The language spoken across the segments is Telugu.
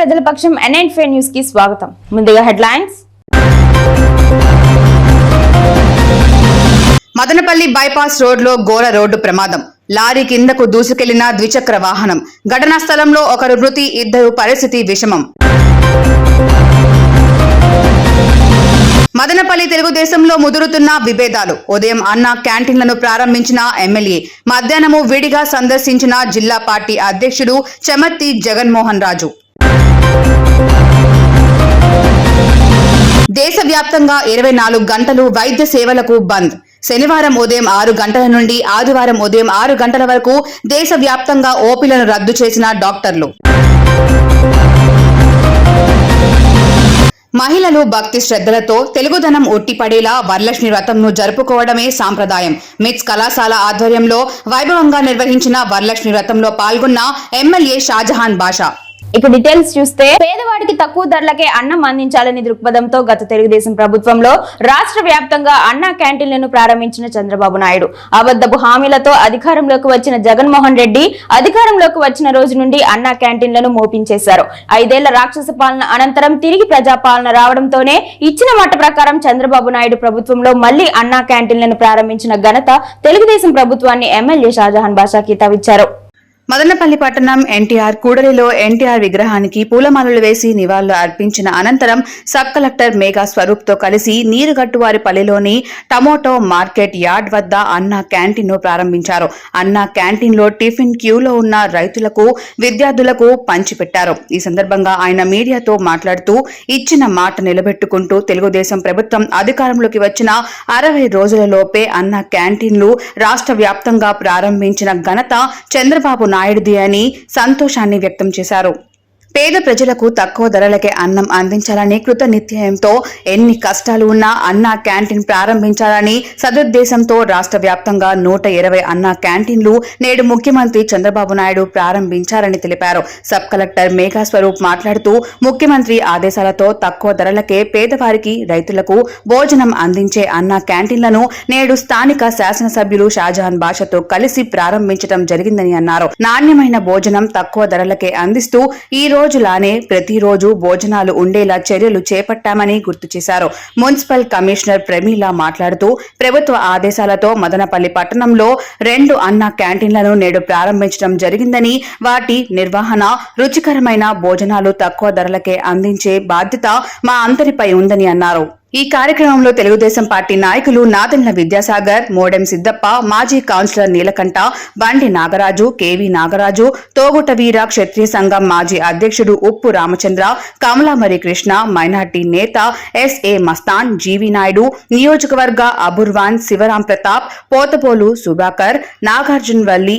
ప్రజల పక్షం N95 న్యూస్ కి స్వాగతం. ముందుగా హెడ్లైన్స్. మదనపల్లి బైపాస్ రోడ్లో ఘోర రోడ్డు ప్రమాదం. లారీ కిందకు దూసుకెళ్లిన ద్విచక్ర వాహనం. ఘటనా స్థలంలో ఒకరు మృతి, ఇద్దరు పరిస్థితి విషమం. మదనపల్లి తెలుగుదేశంలో ముదురుతున్న విభేదాలు. ఉదయం అన్న క్యాంటీన్లను ప్రారంభించిన ఎమ్మెల్యే, మధ్యాహ్నము విడిగా సందర్శించిన జిల్లా పార్టీ అధ్యక్షుడు చెమర్తి జగన్మోహన్ రాజు. దేశవ్యాప్తంగా 24 గంటలు వైద్య సేవలకు బంద్. శనివారం ఉదయం 6 గంటల నుండి ఆదివారం ఉదయం 6 గంటల వరకు దేశవ్యాప్తంగా ఓపీలను రద్దు చేసిన డాక్టర్లు. మహిళలు భక్తి శ్రద్ధలతో తెలుగుదనం ఉట్టిపడేలా వరలక్ష్మి వ్రతంను జరుపుకోవడమే సాంప్రదాయం. మిట్స్ కళాశాల ఆధ్వర్యంలో వైభవంగా నిర్వహించిన వరలక్ష్మి వ్రతంలో పాల్గొన్న ఎమ్మెల్యే షాజహాన్ బాషా. ఇక డీటెయిల్స్ చూస్తే, పేదవాడికి తక్కువ ధరలకే అన్నం అందించాలని దృక్పథంతో గత తెలుగుదేశం ప్రభుత్వంలో రాష్ట్ర వ్యాప్తంగా అన్నా క్యాంటీన్లను ప్రారంభించిన చంద్రబాబు నాయుడు అబద్ధపు హామీలతో అధికారంలోకి వచ్చిన జగన్మోహన్ రెడ్డి అధికారంలోకి వచ్చిన రోజు నుండి అన్నా క్యాంటీన్లను మోపించేశారు. 5 ఏళ్ల రాక్షస పాలన అనంతరం తిరిగి ప్రజాపాలన రావడంతోనే ఇచ్చిన మాట ప్రకారం చంద్రబాబు నాయుడు ప్రభుత్వంలో మళ్లీ అన్నా క్యాంటీన్లను ప్రారంభించిన ఘనత తెలుగుదేశం ప్రభుత్వాన్ని ఎమ్మెల్యే షాజహాన్ బాషా కితాబిచ్చారు. మదనపల్లి పట్టణం ఎన్టీఆర్ కూడలిలో ఎన్టీఆర్ విగ్రహానికి పూలమాలలు వేసి నివాళులు అర్పించిన అనంతరం సబ్ కలెక్టర్ మేఘా స్వరూప్ తో కలిసి నీరుగట్టువారిపల్లిలోని టమోటో మార్కెట్ యార్డ్ వద్ద అన్నా క్యాంటీన్ ను ప్రారంభించారు. అన్నా క్యాంటీన్ లో టిఫిన్ క్యూలో ఉన్న రైతులకు, విద్యార్థులకు పంచిపెట్టారు. ఈ సందర్భంగా ఆయన మీడియాతో మాట్లాడుతూ, ఇచ్చిన మాట నిలబెట్టుకుంటూ తెలుగుదేశం ప్రభుత్వం అధికారంలోకి వచ్చిన 60 రోజులలోపే అన్నా క్యాంటీన్లు రాష్ట్ర వ్యాప్తంగా ప్రారంభించిన ఘనత చంద్రబాబు నాయుడుది అని సంతోషాన్ని వ్యక్తం చేశారు. పేద ప్రజలకు తక్కువ ధరలకే అన్నం అందించాలని కృతనిశ్చయంతో ఎన్ని కష్టాలు ఉన్నా అన్నా క్యాంటీన్ ప్రారంభించాలని సదుద్దేశంతో రాష్ట్ర వ్యాప్తంగా 120 అన్నా క్యాంటీన్లు నేడు ముఖ్యమంత్రి చంద్రబాబు నాయుడు ప్రారంభించారని తెలిపారు. సబ్ కలెక్టర్ మేఘా స్వరూప్ మాట్లాడుతూ, ముఖ్యమంత్రి ఆదేశాలతో తక్కువ ధరలకే పేదవారికి, రైతులకు భోజనం అందించే అన్నా క్యాంటీన్లను నేడు స్థానిక శాసనసభ్యులు షాజహాన్ బాషాతో కలిసి ప్రారంభించడం జరిగిందని అన్నారు. నాణ్యమైన భోజనం తక్కువ ధరలకే అందిస్తూ ఈ రోజులానే ప్రతిరోజు భోజనాలు ఉండేలా చర్యలు చేపట్టామని గుర్తు చేశారు. మున్సిపల్ కమిషనర్ ప్రమీల మాట్లాడుతూ, ప్రభుత్వ ఆదేశాలతో మదనపల్లి పట్టణంలో 2 అన్నా క్యాంటీన్లను నేడు ప్రారంభించడం జరిగిందని, వాటి నిర్వహణ, రుచికరమైన భోజనాలు తక్కువ ధరలకే అందించే బాధ్యత మా అందరిపై ఉందని అన్నారు. ఈ కార్యక్రమంలో తెలుగుదేశం పార్టీ నాయకులు నాదెండ్ల విద్యాసాగర్, మోడెం సిద్దప్ప, మాజీ కౌన్సిలర్ నీలకంఠ, బండి నాగరాజు, కేవీ నాగరాజు, తోగుట వీర క్షత్రియ సంఘం మాజీ అధ్యక్షుడు ఉప్పు రామచంద్ర, కమలామరి కృష్ణ, మైనార్టీ నేత ఎస్ఏ మస్తాన్, జీవి నాయుడు, నియోజకవర్గ అబుర్వాన్ శివరాం ప్రతాప్, పోతపోలు సుధాకర్, నాగార్జునవల్లి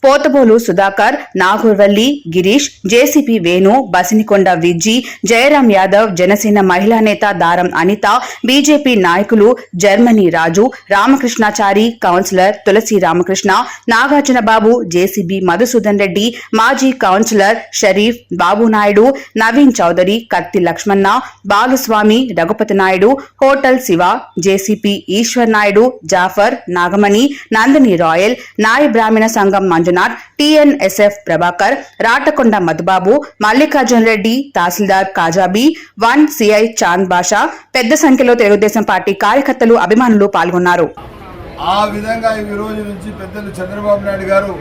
పోతపోలు సుధాకర్, నాగూర్వల్లి గిరీష్, జేసీపీ వేణు, బసినికొండ విజ్జి, జయరాం యాదవ్, జనసేన మహిళా నేత దారం అనిత, బీజేపీ నాయకులు జర్మనీ రాజు, రామకృష్ణాచారి, కౌన్సిలర్ తులసి రామకృష్ణ, నాగార్జున బాబు, జేసీబీ మధుసూదన్ రెడ్డి, మాజీ కౌన్సిలర్ షరీఫ్, బాబు నాయుడు, నవీన్ చౌదరి, కత్తి లక్ష్మణ, బాలుస్వామి, రఘుపతి నాయుడు, హోటల్ శివ, జేసీపీ ఈశ్వర్ నాయుడు, జాఫర్, నాగమణి, నందిని రాయల్, నాయ బ్రాహ్మణ సంఘం మంజునాథ్, టీఎన్ఎస్ఎఫ్ ప్రభాకర్, రాటకొండ మధుబాబు, మల్లికార్జున రెడ్డి, తహసీల్దార్ కాజాబీ, 1 సిఐ చాంద్ బాషా, పెద్ద సంఖ్యలో తెలుగుదేశం పార్టీ కార్యకర్తలు, అభిమానులు పాల్గొన్నారు. ఆ విధంగా ఈ రోజు నుంచి పెద్దలు చంద్రబాబు నాయుడు గారు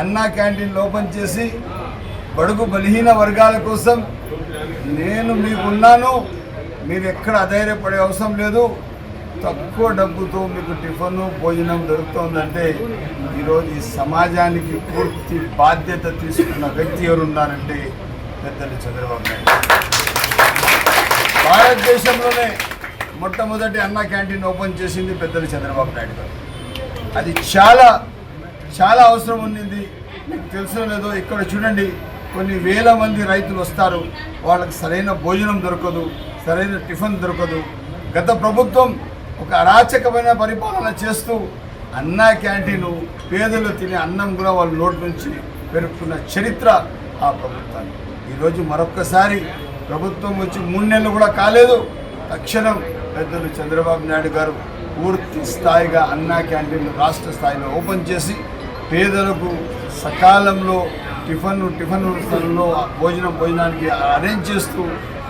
అన్నా క్యాంటీన్ ఓపెన్ చేసి బడుగు బలహీన వర్గాల కోసం నేను మీకున్నాను, మీరు ఎక్కడ అధైర్యపడే అవసరం లేదు, తక్కువ డబ్బుతో మీకు టిఫిన్ భోజనం దొరుకుతుందంటే ఈరోజు ఈ సమాజానికి పూర్తి బాధ్యత తీసుకున్న వ్యక్తి ఎవరున్నారంటే పెద్దలు చంద్రబాబు నాయుడు. భారతదేశంలోనే మొట్టమొదటి అన్నా క్యాంటీన్ ఓపెన్ చేసింది పెద్దలు చంద్రబాబు నాయుడు గారు. అది చాలా చాలా అవసరం ఉంది. మీకు తెలుసో లేదో, ఇక్కడ చూడండి, కొన్ని వేల మంది రైతులు వస్తారు, వాళ్ళకి సరైన భోజనం దొరకదు, సరైన టిఫిన్ దొరకదు. గత ప్రభుత్వం ఒక అరాచకమైన పరిపాలన చేస్తూ అన్నా క్యాంటీను, పేదలు తినే అన్నం కూడా వాళ్ళ నోటి నుంచి పెరుగుతున్న చరిత్ర ఆ ప్రభుత్వాన్ని. ఈరోజు మరొక్కసారి ప్రభుత్వం వచ్చి 3 నెలలు కూడా కాలేదు, తక్షణం పెద్దలు చంద్రబాబు నాయుడు గారు పూర్తి స్థాయిగా అన్నా క్యాంటీన్లు రాష్ట్ర స్థాయిలో ఓపెన్ చేసి పేదలకు సకాలంలో టిఫిన్ స్థలంలో భోజనానికి అరేంజ్ చేస్తూ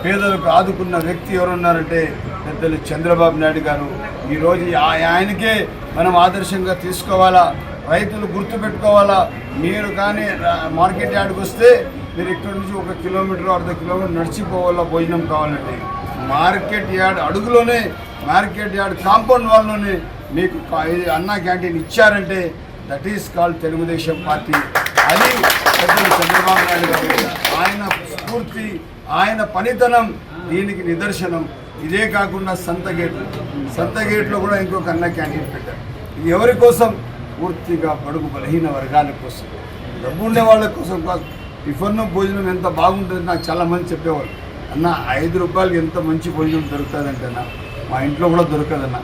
పేదలకు ఆదుకున్న వ్యక్తి ఎవరున్నారంటే పెద్దలు చంద్రబాబు నాయుడు గారు. ఈరోజు ఆయనకే మనం ఆదర్శంగా తీసుకోవాలా, రైతులు గుర్తుపెట్టుకోవాలా. మీరు కానీ మార్కెట్ యార్డ్కి వస్తే మీరు ఇక్కడ నుంచి 1 కిలోమీటర్ అర్ధ కిలోమీటర్ నడిచిపోవాలా భోజనం కావాలంటే. మార్కెట్ యార్డ్ అడుగులోనే, మార్కెట్ యార్డ్ కాంపౌండ్ వాళ్ళలోనే మీకు అన్నా క్యాంటీన్ ఇచ్చారంటే that is called Telugu Desam party. అది పెద్దలు చంద్రబాబు నాయుడు గారు, ఆయన స్ఫూర్తి, ఆయన పనితనం దీనికి నిదర్శనం. ఇదే కాకుండా సంత గేట్లో కూడా ఇంకొక అన్న క్యాంటీన్ పెట్టారు. ఇది ఎవరి కోసం? పూర్తిగా బడుగు బలహీన వర్గాల కోసం, డబ్బు ఉండే వాళ్ళ కోసం కాదు. టిఫిన్ భోజనం ఎంత బాగుంటుంది నాకు చాలామంది చెప్పేవాళ్ళు. అన్న 5 రూపాయలకి ఎంత మంచి భోజనం దొరుకుతుందంటేనా, మా ఇంట్లో కూడా దొరకదన్న,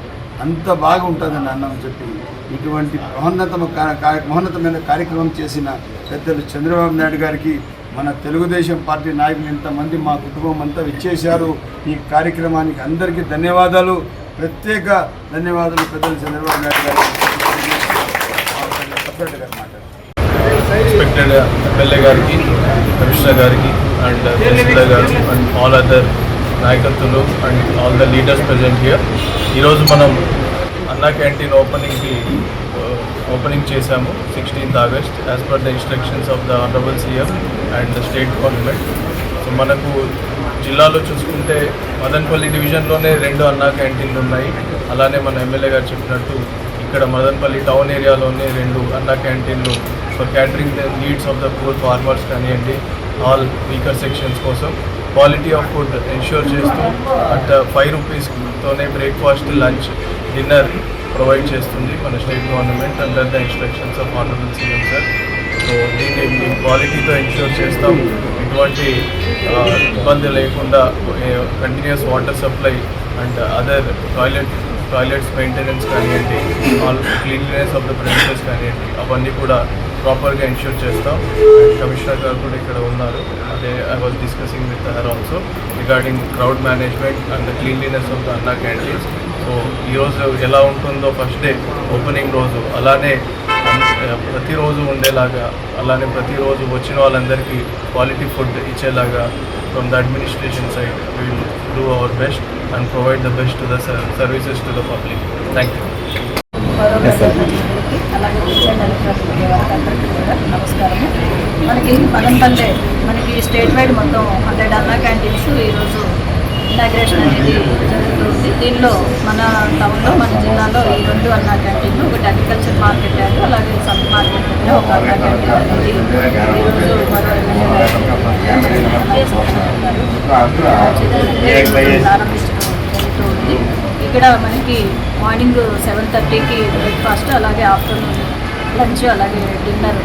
అంత బాగా ఉంటుందని అన్నం చెప్పి ఇటువంటి మహోన్నతమైన కార్యక్రమం చేసిన పెద్దలు చంద్రబాబు నాయుడు గారికి, మన తెలుగుదేశం పార్టీ నాయకులు ఇంతమంది మా కుటుంబం అంతా విచ్చేశారు. ఈ కార్యక్రమానికి అందరికీ ధన్యవాదాలు, ప్రత్యేక ధన్యవాదాలు పెద్దలు చంద్రబాబు నాయుడు గారికి. Respected MLA గారికి, కమిషనర్ గారికి అండ్ తహసీల్దార్ గారు అండ్ ఆల్ అదర్ నాయకత్తులు and all the leaders present here. ఈరోజు మనం అన్నా క్యాంటీన్ ఓపెనింగ్ చేశాము 16th August as per the instructions of the honourable CM and the state government. So మనకు జిల్లాలో చూసుకుంటే మదనపల్లి డివిజన్లోనే 2 అన్నా క్యాంటీన్లు ఉన్నాయి. అలానే మన ఎమ్మెల్యే గారు చెప్పినట్టు ఇక్కడ మదనపల్లి టౌన్ ఏరియాలోనే 2 అన్నా క్యాంటీన్లు for catering the needs of the poor farmers కానివ్వండి, ఆల్ వీకర్ సెక్షన్స్ కోసం క్వాలిటీ ఆఫ్ ఫుడ్ ఎన్ష్యూర్ చేస్తూ అట్ 5 రూపీస్తోనే బ్రేక్ఫాస్ట్, లంచ్, డిన్నర్ ప్రొవైడ్ చేస్తుంది మన state government under the instructions of honourable CM sir. So దీన్ని క్వాలిటీతో ఎన్ష్యూర్ చేస్తాం. ఎటువంటి ఇబ్బంది లేకుండా continuous water supply and other toilets maintenance కానివ్వండి, all cleanliness of the premises కానివ్వండి, అవన్నీ కూడా ప్రాపర్గా ఎన్ష్యూర్ చేస్తాం. కమిషనర్ గారు కూడా ఇక్కడ ఉన్నారు. అదే I was discussing with her also regarding crowd management and the cleanliness of the అన్నా క్యాంటీన్స్. సో ఈరోజు ఎలా ఉంటుందో ఫస్ట్ డే ఓపెనింగ్ రోజు అలానే ప్రతిరోజు ఉండేలాగా, అలానే ప్రతిరోజు వచ్చిన వాళ్ళందరికీ క్వాలిటీ ఫుడ్ ఇచ్చేలాగా from the administration side we will do our best and provide the best to the services to the public. Thank you. అలాగే అందరికీ కూడా నమస్కారము. మనకి స్టేట్ వైడ్ మొత్తం 100 అన్నా క్యాంటీన్స్ ఈరోజు ఇనాగ్రేషన్ అనేది జరుగుతుంది. దీనిలో మన టౌన్లో, మన జిల్లాలో ఈ 2 అన్నా క్యాంటీన్లు, ఒకటి అగ్రికల్చర్ మార్కెట్ యార్డ్, అలాగే సబ్ మార్కెట్ దగ్గర ఒక అన్నా క్యాంటీన్ అనేది ఈరోజు ప్రారంభించడం జరుగుతుంది. ఇక్కడ మనకి మార్నింగ్ 7:30కి బ్రేక్ఫాస్ట్, అలాగే ఆఫ్టర్నూన్ లంచ్, అలాగే డిన్నర్,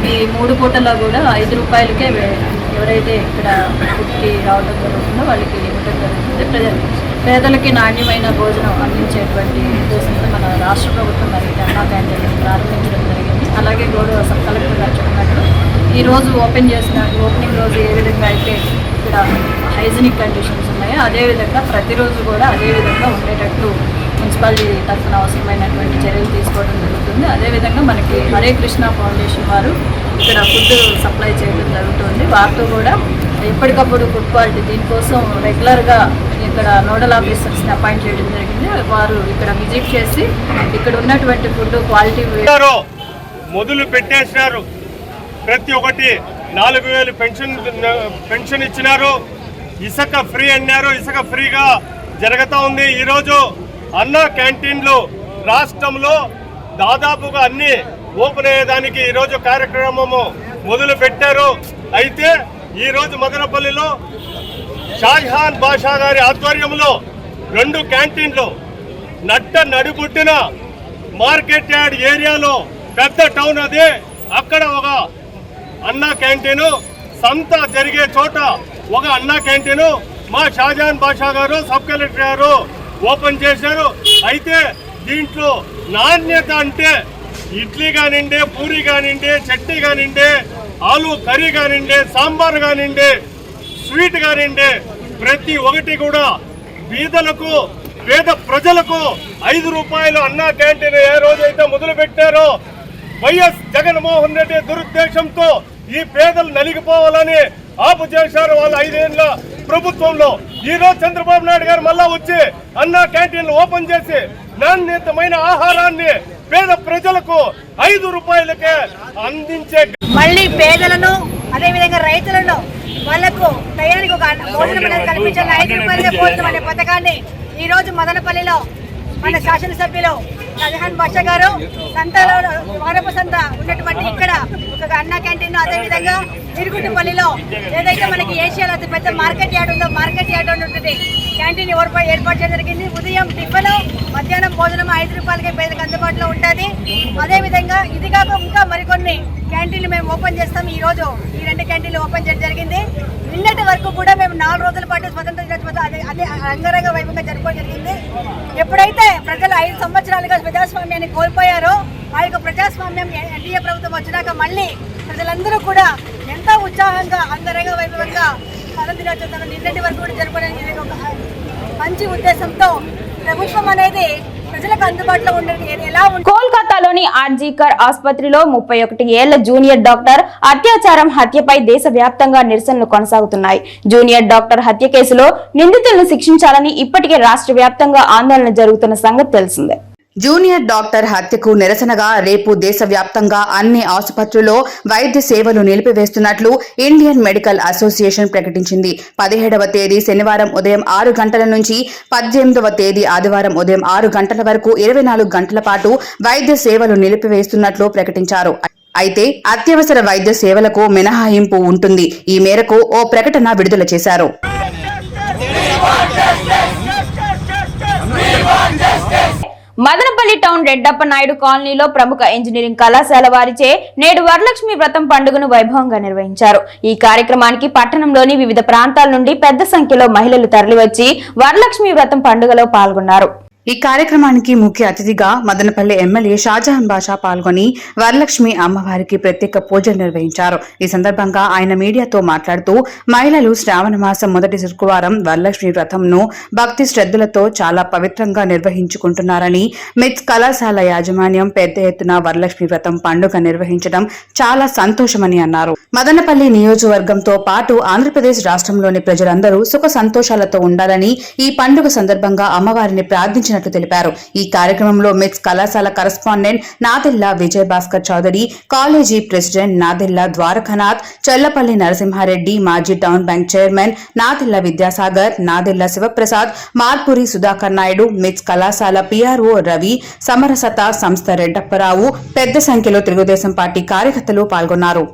ఈ 3 పూటల్లో కూడా 5 రూపాయలకే ఎవరైతే ఇక్కడ ఫుడ్కి రావడం జరుగుతుందో వాళ్ళకి ఇవ్వడం జరుగుతుంది. పేదలకి నాణ్యమైన భోజనం అందించేటువంటి ఉద్దేశంతో మన రాష్ట్ర ప్రభుత్వం మరి అన్నా క్యాంటీన్ ప్రారంభించడం జరిగింది. అలాగే గౌరవ సబ్ కలెక్టర్ గారు చెప్పినట్లు ఈరోజు ఓపెనింగ్ రోజు ఏ విధంగా అయితే ఇక్కడ హైజీనిక్ కండిషన్స్ ఉన్నాయో అదేవిధంగా ప్రతిరోజు కూడా అదేవిధంగా ఉండేటట్టు మున్సిపాలిటీ తరఫున అవసరమైనటువంటి చర్యలు తీసుకోవడం జరుగుతుంది. అదేవిధంగా మనకి హరే కృష్ణ ఫౌండేషన్ వారు ఇక్కడ ఫుడ్ సప్లై చేయడం జరుగుతుంది. వారితో కూడా ఎప్పటికప్పుడు ఫుడ్ క్వాలిటీ దీనికోసం రెగ్యులర్గా ఇక్కడ నోడల్ ఆఫీసర్స్ని అపాయింట్ చేయడం జరిగింది. వారు ఇక్కడ విజిట్ చేసి ఇక్కడ ఉన్నటువంటి ఫుడ్ క్వాలిటీ మొదలు పెట్టేసినారు. ప్రతి ఒక్కటి 4,000 పెన్షన్ ఇచ్చినారు. ఇసుక ఫ్రీ అన్నారు. ఇసుక ఫ్రీగా జరుగుతూ ఉంది. ఈరోజు అన్నా క్యాంటీన్లు రాష్ట్రంలో దాదాపుగా అన్ని ఓపెన్ అయ్యేదానికి ఈరోజు కార్యక్రమము మొదలు పెట్టారు. అయితే ఈరోజు మదనపల్లిలో షాజహాన్ బాషా గారి ఆధ్వర్యంలో 2 క్యాంటీన్లు నడుపుట్టిన మార్కెట్ యార్డ్ ఏరియాలో పెద్ద టౌన్ అదే, అక్కడ ఒక అన్నా క్యాంటీను, సంత జరిగే చోట ఒక అన్నా క్యాంటీను మా షాజహాన్ బాషా గారు సబ్ కలెక్టర్ గారు ఓపెన్ చేశారు. అయితే దీంట్లో నాణ్యత అంటే ఇడ్లీ కానివ్వండి, పూరి కానివ్వండి, చట్నీ కానివ్వండి, ఆలు కర్రీ కానివ్వండి, సాంబార్ కానివ్వండి, స్వీట్ కానివ్వండి, ప్రతి ఒక్కటి కూడా బీదలకు, పేద ప్రజలకు 5 రూపాయలు అన్నా క్యాంటీన్ ఏ రోజైతే మొదలు పెట్టారో వైఎస్ జగన్మోహన్ రెడ్డి దురుద్దేశంతో ఈ పేదలు నలిగిపోవాలని ఆపు చేశారు వాళ్ళు 5 ఏళ్ల ప్రభుత్వంలో. ఈ రోజు చంద్రబాబు నాయుడు గారు మళ్ళా వచ్చి అన్నా క్యాంటీన్లు ఓపెన్ చేసి నాణ్యతమైన ఆహారాన్ని పేద ప్రజలకు 5 రూపాయలకే అందించే మళ్ళీ పేదలను అదేవిధంగా రైతులను వాళ్లకు టయానికి ఒక భోజనం అనేది కల్పించాలి. 5 రూపాయలకే భోజనం అనే పథకాన్ని ఈ రోజు మదనపల్లిలో మన శాసనసభ్యులు షాజహాన్ బాషా గారు సంతలో వారపు సంత ఉన్నటువంటి ఇక్కడ ఒక అన్నా క్యాంటీన్, అదేవిధంగా తిరుగుట్టుపల్లిలో ఏదైతే మనకి ఏషియాలో అతి పెద్ద మార్కెట్ యార్డ్ ఉందో మార్కెట్ యార్డ్ ఉంటుంది క్యాంటీన్ ఏర్పాటు చేయడం జరిగింది. ఉదయం టిఫిన్, మధ్యాహ్నం భోజనం 5 రూపాయలకే పేదలకు అందుబాటులో ఉంటుంది. అదేవిధంగా ఇది కాక ఇంకా మరికొన్ని క్యాంటీన్లు మేము ఓపెన్ చేస్తాం. ఈ రోజు ఈ 2 క్యాంటీన్లు ఓపెన్ చేయడం జరిగింది. నిన్నటి వరకు కూడా మేము 4 రోజుల పాటు స్వతంత్ర దినోత్సవం అదే అంగరంగ వైభవంగా జరుపుకోవడం జరిగింది. ఎప్పుడైతే ప్రజలు 5 సంవత్సరాలుగా ప్రజాస్వామ్యాన్ని కోల్పోయారో ఆ యొక్క ప్రజాస్వామ్యం ఎన్డీఏ ప్రభుత్వం వచ్చినాక మళ్ళీ ప్రజలందరూ కూడా ఎంతో ఉత్సాహంగా అంగరంగ వైభవంగా స్వతంత్ర దినోత్సవం నిన్నటి వరకు కూడా జరుపుకోవడానికి ఒక మంచి ఉద్దేశంతో ప్రభుత్వం అనేది ప్రజలకు అందుబాటులో ఉండేది ఎలా ఉంటుంది. కోల్కతాలోని ఆర్జీకర్ ఆసుపత్రిలో 31 ఏళ్ల జూనియర్ డాక్టర్ అత్యాచారం హత్యపై దేశవ్యాప్తంగా నిరసనలు కొనసాగుతున్నాయి. జూనియర్ డాక్టర్ హత్య కేసులో నిందితులను శిక్షించాలని ఇప్పటికే రాష్ట్ర వ్యాప్తంగా ఆందోళన జరుగుతున్న సంగతి తెలిసిందే. జూనియర్ డాక్టర్ హత్యకు నిరసనగా రేపు దేశవ్యాప్తంగా అన్ని ఆసుపత్రుల్లో వైద్య సేవలు నిలిపివేస్తున్నట్లు ఇండియన్ మెడికల్ అసోసియేషన్ ప్రకటించింది. 17వ తేదీ శనివారం ఉదయం 6 గంటల నుంచి 18వ తేదీ ఆదివారం ఉదయం 6 గంటల వరకు 24 గంటల పాటు వైద్య సేవలు నిలిపివేస్తున్నట్లు ప్రకటించారు. అయితే అత్యవసర వైద్య సేవలకు మినహాయింపు ఉంటుంది. ఈ మేరకు ఓ ప్రకటన విడుదల చేశారు. మదనపల్లి టౌన్ రెడ్డప్ప నాయుడు కాలనీలో ప్రముఖ ఇంజనీరింగ్ కళాశాల వారిచే నేడు వరలక్ష్మి వ్రతం పండుగను వైభవంగా నిర్వహించారు. ఈ కార్యక్రమానికి పట్టణంలోని వివిధ ప్రాంతాల నుండి పెద్ద సంఖ్యలో మహిళలు తరలివచ్చి వరలక్ష్మి వ్రతం పండుగలో పాల్గొన్నారు. ఈ కార్యక్రమానికి ముఖ్య అతిథిగా మదనపల్లి ఎమ్మెల్యే షాజహాన్ బాషా పాల్గొని వరలక్ష్మి అమ్మవారికి ప్రత్యేక పూజలు నిర్వహించారు. ఈ సందర్భంగా ఆయన మీడియాతో మాట్లాడుతూ మహిళలు శ్రావణ మాసం మొదటి శుక్రవారం వరలక్ష్మి వ్రతంను భక్తి శ్రద్ధలతో చాలా పవిత్రంగా నిర్వహించుకుంటున్నారని, మిట్స్ కళాశాల యాజమాన్యం పెద్ద ఎత్తున వరలక్ష్మి వ్రతం పండుగ నిర్వహించడం చాలా సంతోషమని అన్నారు. మదనపల్లి నియోజకవర్గంతో పాటు ఆంధ్రప్రదేశ్ రాష్ట్రంలోని ప్రజలందరూ సుఖ సంతోషాలతో ఉండాలని ఈ పండుగ సందర్భంగా అమ్మవారిని ప్రార్థించిన తెలిపారు. ఈ కార్యక్రమంలో మిట్స్ కళాశాల correspondent Nadella Vijay Bhaskar Chowdary, college president Nadella Dwarakanath, Challapalli Narasimha Reddy, మాజీ town bank chairman Nadella Vidyasagar, Nadella Sivaprasad, Marpuri Sudhakar Naidu, MITS కళాశాల పిఆర్ఓ రవి, సమరసత సంస్థ రెడ్డప్పరావు, పెద్ద సంఖ్యలో తెలుగుదేశం పార్టీ కార్యకర్తలు పాల్గొన్నారు.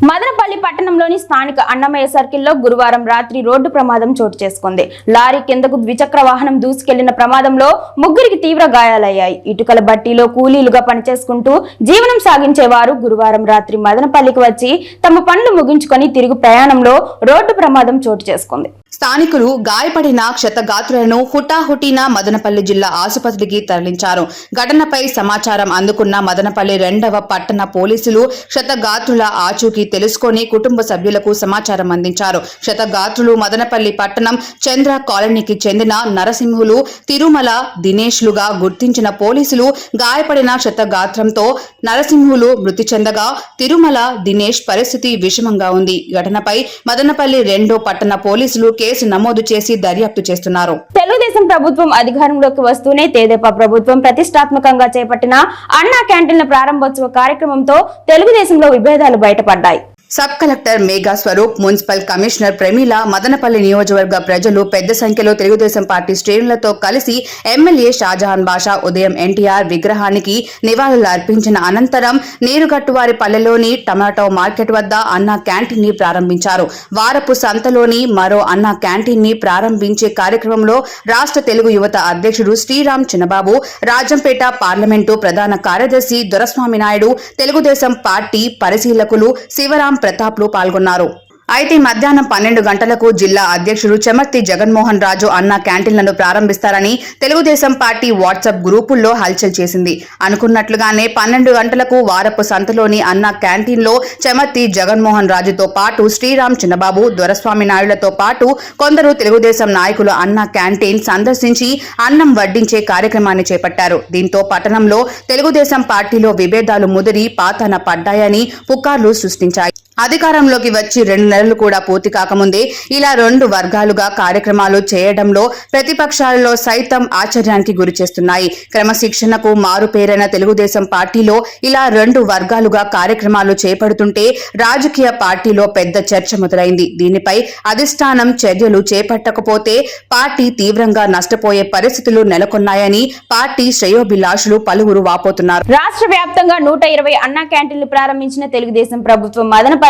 మదనపల్లి పట్టణంలోని స్థానిక అన్నమయ్య సర్కిల్లో గురువారం రాత్రి రోడ్డు ప్రమాదం చోటు చేసుకుంది. లారీ కిందకు ద్విచక్ర వాహనం దూసుకెళ్లిన ప్రమాదంలో 3కి తీవ్ర గాయాలయ్యాయి. ఇటుకల బట్టీలో కూలీలుగా పనిచేసుకుంటూ జీవనం సాగించేవారు గురువారం రాత్రి మదనపల్లికి వచ్చి తమ పనులు ముగించుకొని తిరుగు ప్రయాణంలో రోడ్డు ప్రమాదం చోటు చేసుకుంది. స్థానికులు గాయపడిన క్షతగాత్రులను హుటాహుటిన మదనపల్లి జిల్లా ఆసుపత్రికి తరలించారు. ఘటనపై సమాచారం అందుకున్న మదనపల్లి 2వ పట్టణ పోలీసులు క్షతగాత్రుల ఆచూకీ తెలుసుకొని కుటుంబ సభ్యులకు సమాచారం అందించారు. క్షతగాత్రులు మదనపల్లి పట్టణం చంద్ర కాలనీకి చెందిన నరసింహులు, తిరుమల దినేష్లుగా గుర్తించిన పోలీసులు గాయపడిన క్షతగాత్రంతో నరసింహులు మృతి చెందగా తిరుమల దినేష్ పరిస్థితి విషమంగా ఉంది. ఘటనపై మదనపల్లి 2 పట్టణ పోలీసులు కేసు నమోదు చేసి దర్యాప్తు చేస్తున్నారు. తెలుగుదేశం ప్రభుత్వం అధికారంలోకి వస్తూనే తెదేపా ప్రభుత్వం ప్రతిష్టాత్మకంగా చేపట్టిన అన్నా క్యాంటీన్ల ప్రారంభోత్సవ కార్యక్రమంతో తెలుగుదేశంలో విభేదాలు బయటపడ్డాయి. Sub collector Megha Swaroop, municipal commissioner Pramila, Madanapalle నియోజకవర్గ ప్రజలు పెద్ద సంఖ్యలో తెలుగుదేశం పార్టీ శ్రేణులతో కలిసి ఎమ్మెల్యే షాజహాన్ బాషా ఉదయం ఎన్టీఆర్ విగ్రహానికి నివాళులు అర్పించిన అనంతరం నీరుగట్టువారి పల్లెలోని టమాటో మార్కెట్ వద్ద అన్నా క్యాంటీన్ ని ప్రారంభించారు. వారపు సంతలోని మరో అన్నా క్యాంటీన్ ని ప్రారంభించే కార్యక్రమంలో రాష్ట్ర తెలుగు యువత అధ్యక్షుడు శ్రీరామ్ చిన్నబాబు, రాజంపేట పార్లమెంటు ప్రధాన కార్యదర్శి దొరస్వామి నాయుడు, తెలుగుదేశం పార్టీ పరిశీలకులు శివరాం ప్రతాప్లు పాల్గొన్నారు. అయితే మధ్యాహ్నం 12 గంటలకు జిల్లా అధ్యక్షుడు చెమర్తి జగన్మోహన్ రాజు అన్న క్యాంటీన్లను ప్రారంభిస్తారని తెలుగుదేశం పార్టీ వాట్సాప్ గ్రూపుల్లో హల్చల్ చేసింది. అనుకున్నట్లుగానే 12 గంటలకు వారపు సంతలోని అన్న క్యాంటీన్లో చెమర్తి జగన్మోహన్ రాజుతో పాటు శ్రీరామ్ చిన్నబాబు, దొరస్వామి నాయుడులతో పాటు కొందరు తెలుగుదేశం నాయకులు అన్న క్యాంటీన్ సందర్శించి అన్నం వడ్డించే కార్యక్రమాన్ని చేపట్టారు. దీంతో పట్టణంలో తెలుగుదేశం పార్టీలో విభేదాలు ముదిరి పాతన పడ్డాయని పుకార్లు సృష్టించాయి. అధికారంలోకి వచ్చి 2 నెలలు కూడా పూర్తి కాకముందే ఇలా 2 వర్గాలుగా కార్యక్రమాలు చేయడంలో ప్రతిపక్షాలలో సైతం ఆశ్చర్యానికి గురి చేస్తున్నాయి. క్రమశిక్షణకు మారుపేరైన తెలుగుదేశం పార్టీలో ఇలా 2 వర్గాలుగా కార్యక్రమాలు చేపడుతుంటే రాజకీయ పార్టీలో పెద్ద చర్చ మొదలైంది. దీనిపై అధిష్టానం చర్యలు చేపట్టకపోతే పార్టీ తీవ్రంగా నష్టపోయే పరిస్థితులు నెలకొన్నాయని పార్టీ శ్రేయోభిలాషులు పలువురు వాపోతున్నారు. రాష్ట్ర వ్యాప్తంగా 120 అన్నా క్యాంటీన్లు ప్రారంభించిన తెలుగుదేశం ప్రభుత్వం మదనపల్లిలో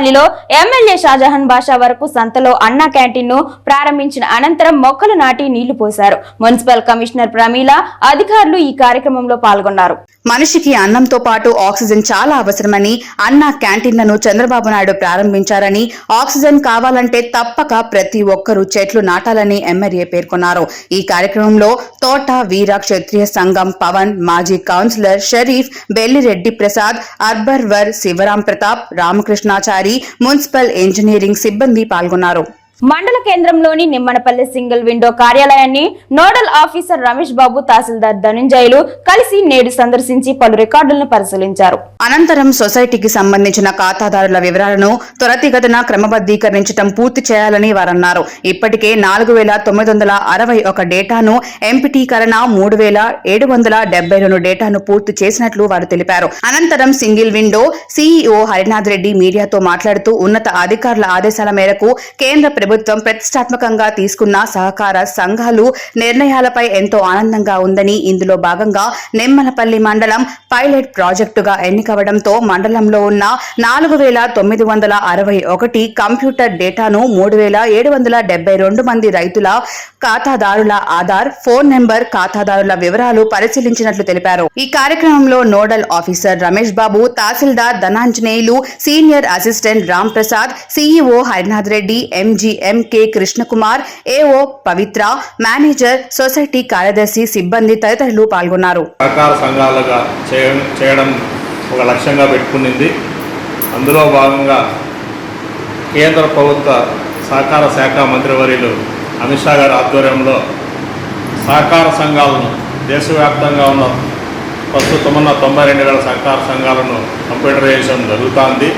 ఎమ్మెల్యే షాజహాన్ బాషా వరకు సంతలో అన్నా క్యాంటీన్ ను ప్రారంభించిన అనంతరం మొక్కలు నాటి నీళ్లు పోశారు. మున్సిపల్ కమిషనర్ ప్రమీల, అధికారులు ఈ కార్యక్రమంలో పాల్గొన్నారు. మనిషికి అన్నంతో పాటు ఆక్సిజన్ చాలా అవసరమని అన్నా క్యాంటీన్లను చంద్రబాబు నాయుడు ప్రారంభించారని, ఆక్సిజన్ కావాలంటే తప్పక ప్రతి ఒక్కరూ చెట్లు నాటాలని ఎమ్మెల్యే పేర్కొన్నారు. ఈ కార్యక్రమంలో తోట వీర క్షత్రియ సంఘం పవన్, మాజీ కౌన్సిలర్ షరీఫ్, బెల్లిరెడ్డి ప్రసాద్, అర్బర్వర్ శివరాం ప్రతాప్, రామకృష్ణాచారి, మున్సిపల్ ఇంజనీరింగ్ సిబ్బంది పాల్గొన్నారు. మండల కేంద్రంలోని నిమ్మనపల్లి సింగిల్ విండో కార్యాలయాన్ని నోడల్ ఆఫీసర్ రమేష్ బాబు, తహసీల్దార్ ధనంజయులు కలిసి నేడు సందర్శించి పలు రికార్డులను పరిశీలించారు. అనంతరం సొసైటీకి సంబంధించిన ఖాతాదారుల వివరాలను త్వరితగతిన క్రమబద్దీకరించడం పూర్తి చేయాలని వారన్నారు. ఇప్పటికే 4961 డేటాను ఎంపిటీకరణ, 3772 డేటాను పూర్తి చేసినట్లు వారు తెలిపారు. అనంతరం single window CEO Harinath Reddy మీడియాతో మాట్లాడుతూ ఉన్నత అధికారుల ఆదేశాల మేరకు కేంద్ర ప్రభుత్వం ప్రతిష్టాత్మకంగా తీసుకున్న సహకార సంఘాలు నిర్ణయాలపై ఎంతో ఆనందంగా ఉందని, ఇందులో భాగంగా నిమ్మలపల్లి మండలం పైలట్ ప్రాజెక్టుగా ఎన్నికవడంతో మండలంలో ఉన్న 4961 కంప్యూటర్ డేటాను 3772 మంది రైతుల ఖాతాదారుల ఆధార్, ఫోన్ నెంబర్, ఖాతాదారుల వివరాలు పరిశీలించినట్లు తెలిపారు. ఈ కార్యక్రమంలో nodal officer Ramesh Babu, tahsildar Dhananjaneyulu, senior assistant Ram Prasad, CEO Harinath Reddy, MK Krishnakumar, AO Pavitra, manager, society కార్యదర్శి, సిబ్బంది తదితరులు పాల్గొన్నారు. సహకార సంఘాలుగా చేయడం ఒక లక్ష్యంగా పెట్టుకునింది. అందులో భాగంగా కేంద్ర ప్రభుత్వ సహకార శాఖ మంత్రివర్యులు అమిత్ షా గారి ఆధ్వర్యంలో సహకార సంఘాలను దేశవ్యాప్తంగా ఉన్న ప్రస్తుతం ఉన్న 92,000 సహకార సంఘాలను కంప్యూటరైజేషన్ జరుగుతోంది.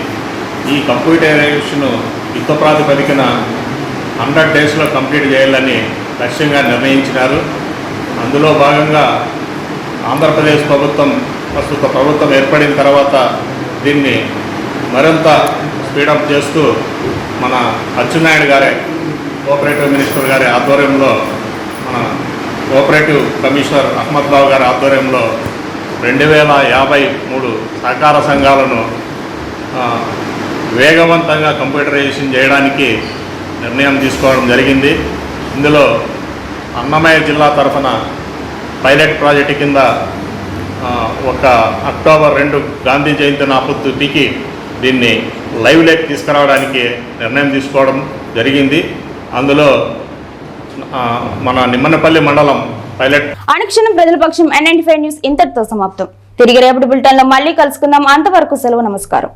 ఈ కంప్యూటరైజేషన్ యుద్ధ ప్రాతిపదికన 100 డేస్లో కంప్లీట్ చేయాలని లక్ష్యంగా నిర్ణయించినారు. అందులో భాగంగా ఆంధ్రప్రదేశ్ ప్రభుత్వం, ప్రస్తుత ప్రభుత్వం ఏర్పడిన తర్వాత దీన్ని మరింత స్పీడప్ చేస్తూ మన అచ్చెన్నాయుడు గారే కోఆపరేటివ్ మినిస్టర్ గారి ఆధ్వర్యంలో, మన కోఆపరేటివ్ కమిషనర్ అహ్మద్ బాబు గారి ఆధ్వర్యంలో 2053 సహకార సంఘాలను వేగవంతంగా కంప్యూటరైజేషన్ చేయడానికి నిర్ణయం తీసుకోవడం జరిగింది. ఇందులో అన్నమయ్య జిల్లా తరఫున పైలట్ ప్రాజెక్టు కింద ఒక అక్టోబర్ 2 గాంధీ జయంతి నాపత్తికి దీన్ని లైవ్ లెక్ తీసుకురావడానికి నిర్ణయం తీసుకోవడం జరిగింది. అందులో మన నిమ్మనపల్లి మండలం పైలట్. అనుక్షణం ప్రజల పక్షం NN5 న్యూస్ ఇంతటితో సమాప్తం. తిరిగి రేపటి బులెటిన్లో మళ్ళీ కలుసుకుందాం. అంతవరకు సెలవు. నమస్కారం.